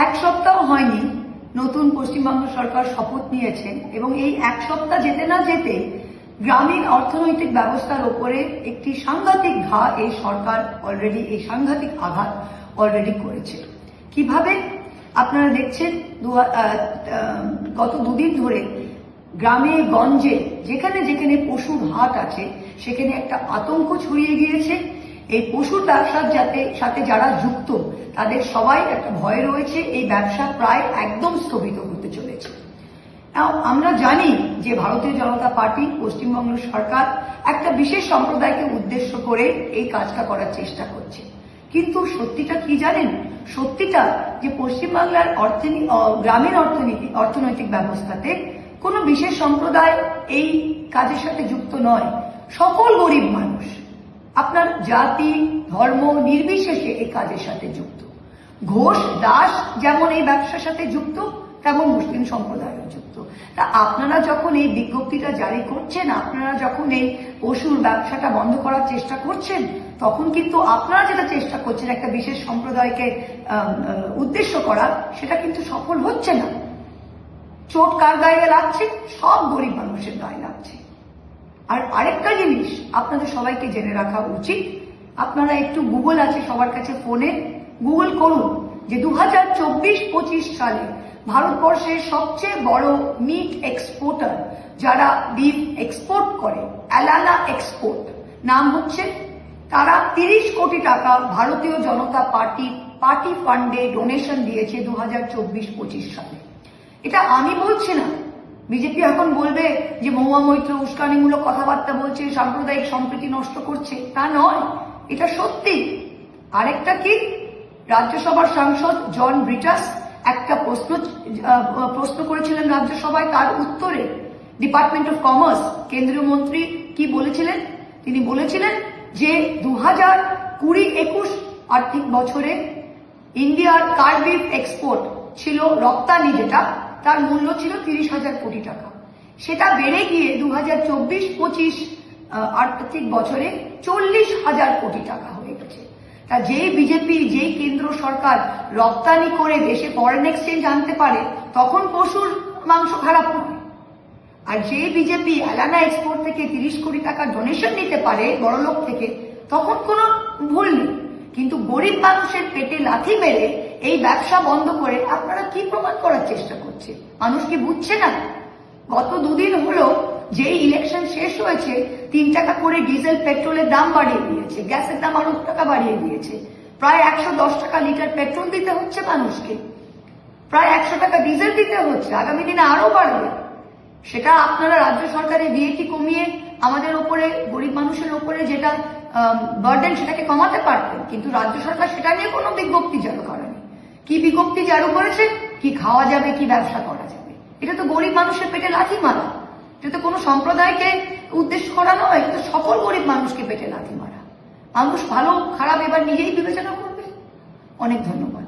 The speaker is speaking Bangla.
এক সপ্তাহ হয়নি নতুন পশ্চিমবঙ্গ সরকার শপথ নিয়েছেন এবং এই এক সপ্তাহ যেতে না যেতে গ্রামীণ অর্থনৈতিক ব্যবস্থার উপরে একটি সাংঘাতিক ঘা এই সরকার অলরেডি এই সাংঘাতিক আঘাত অলরেডি করেছে। কিভাবে আপনারা দেখছেন গত দুদিন ধরে গ্রামে গঞ্জে যেখানে যেখানে পশুর হাট আছে সেখানে একটা আতঙ্ক ছড়িয়ে গিয়েছে। এই পশুর ব্যবসার সাথে যারা যুক্ত তাদের সবাই একটা ভয় রয়েছে, এই ব্যবসা প্রায় একদম স্থগিত হতে চলেছে। আমরা জানি যে ভারতীয় জনতা পার্টি পশ্চিমবঙ্গ সরকার একটা বিশেষ সম্প্রদায়কে উদ্দেশ্য করে এই কাজটা করার চেষ্টা করছে, কিন্তু সত্যিটা কি জানেন? সত্যিটা যে পশ্চিমবাংলার গ্রামীণ অর্থনৈতিক ব্যবস্থাতে কোনো বিশেষ সম্প্রদায় এই কাজের সাথে যুক্ত নয়। সকল গরিব মানুষ আপনার জাতি ধর্ম নির্বিশেষে এই কাজের সাথে যুক্ত। ঘোষ দাস যেমন এই ব্যবসার সাথে যুক্ত, তেমন মুসলিম সম্প্রদায়ও যুক্ত। তা আপনারা যখন এই বিজ্ঞপ্তিটা জারি করছেন, আপনারা যখন এই পশুর ব্যবসাটা বন্ধ করার চেষ্টা করছেন, তখন কিন্তু আপনারা যেটা চেষ্টা করছেন একটা বিশেষ সম্প্রদায়কে উদ্দেশ্য করা, সেটা কিন্তু সফল হচ্ছে না। চোট কার গায়ে লাগছে? সব গরিব মানুষের গায়ে লাগছে। আর আরেকটা জিনিস আপনাদের সবাইকে জেনে রাখা উচিত, আপনারা একটু গুগল আছে সবার কাছে ফোনে, গুগল করুন যে 2024-25 সালে ভারতবর্ষের সবচেয়ে বড় মিট এক্সপোর্টার যারা বিফ এক্সপোর্ট করে, অ্যালানা এক্সপোর্ট নাম হচ্ছে, তারা 30 কোটি টাকা ভারতীয় জনতা পার্টি ফান্ডে ডোনেশন দিয়েছে 2024-25 সালে। এটা আমি বলছি না। বিজেপি এখন বলবে যে মহুয়া মৈত্র উস্কানিমূলক কথাবার্তা বলছে, সাম্প্রদায়িক সম্প্রীতি নষ্ট করছে, তা নয়, এটা সত্যি। আরেকটা কি, রাজ্যসভার সাংসদ জন ব্রিটাস একটা প্রশ্ন করেছিলেন রাজ্যসভায়, তার উত্তরে ডিপার্টমেন্ট অফ কমার্স কেন্দ্রীয় মন্ত্রী কি বলেছিলেন? তিনি বলেছিলেন যে 2020-21 আর্থিক বছরে ইন্ডিয়ার কার্বিফ এক্সপোর্ট ছিল, রপ্তানি যেটা, তার মূল্য ছিল 30,000 কোটি টাকা। সেটা বেড়ে গিয়ে 2024-25 আর্থিক বছরে 40,000 কোটি টাকা হয়ে গেছে। তা যেই বিজেপি, যেই কেন্দ্র সরকার রপ্তানি করে দেশে ফরেন এক্সচেঞ্জ আনতে পারে, তখন পশুর মাংস খারাপ নয়। আর যে বিজেপি অ্যালানা এক্সপোর্ট থেকে 30 কোটি টাকা ডোনেশন নিতে পারে বড়লোক থেকে, তখন কোনো ভুল নেই। কিন্তু গরিব মানুষের পেটে লাথি মেরে এই ব্যবসা বন্ধ করে আপনারা কি প্রমাণ করার চেষ্টা করছে? মানুষ কি বুঝছে না? গত দুদিন হলো যেই ইলেকশন শেষ হয়েছে, 3 টাকা করে ডিজেল পেট্রোলের দাম বাড়িয়ে দিয়েছে, গ্যাসের দাম আরো 2 টাকা বাড়িয়ে দিয়েছে, প্রায় 110 টাকা লিটার পেট্রোল দিতে হচ্ছে মানুষকে, প্রায় 100 টাকা ডিজেল দিতে হচ্ছে, আগামী দিনে আরো বাড়বে। সেটা আপনারা রাজ্য সরকারের ভিএটি কমিয়ে আমাদের উপরে, গরিব মানুষের উপরে যেটা বার্ডেন, সেটাকে কমাতে পারতেন, কিন্তু রাজ্য সরকার সেটা নিয়ে কোনো বিজ্ঞপ্তি জারি করেনি। কি বিজ্ঞপ্তি জারি করেছে? কি খাওয়া যাবে, কি ব্যবসা করা যাবে। এটা তো গরিব মানুষের পেটে লাথি মারা। এটা তো কোনো সম্প্রদায়কে উদ্দেশ্য করা নয়, এটা সকল গরিব মানুষকে পেটে লাথি মারা। মানুষ ভালো খারাপ এবার নিজেই বিবেচনা করবে। অনেক ধন্যবাদ।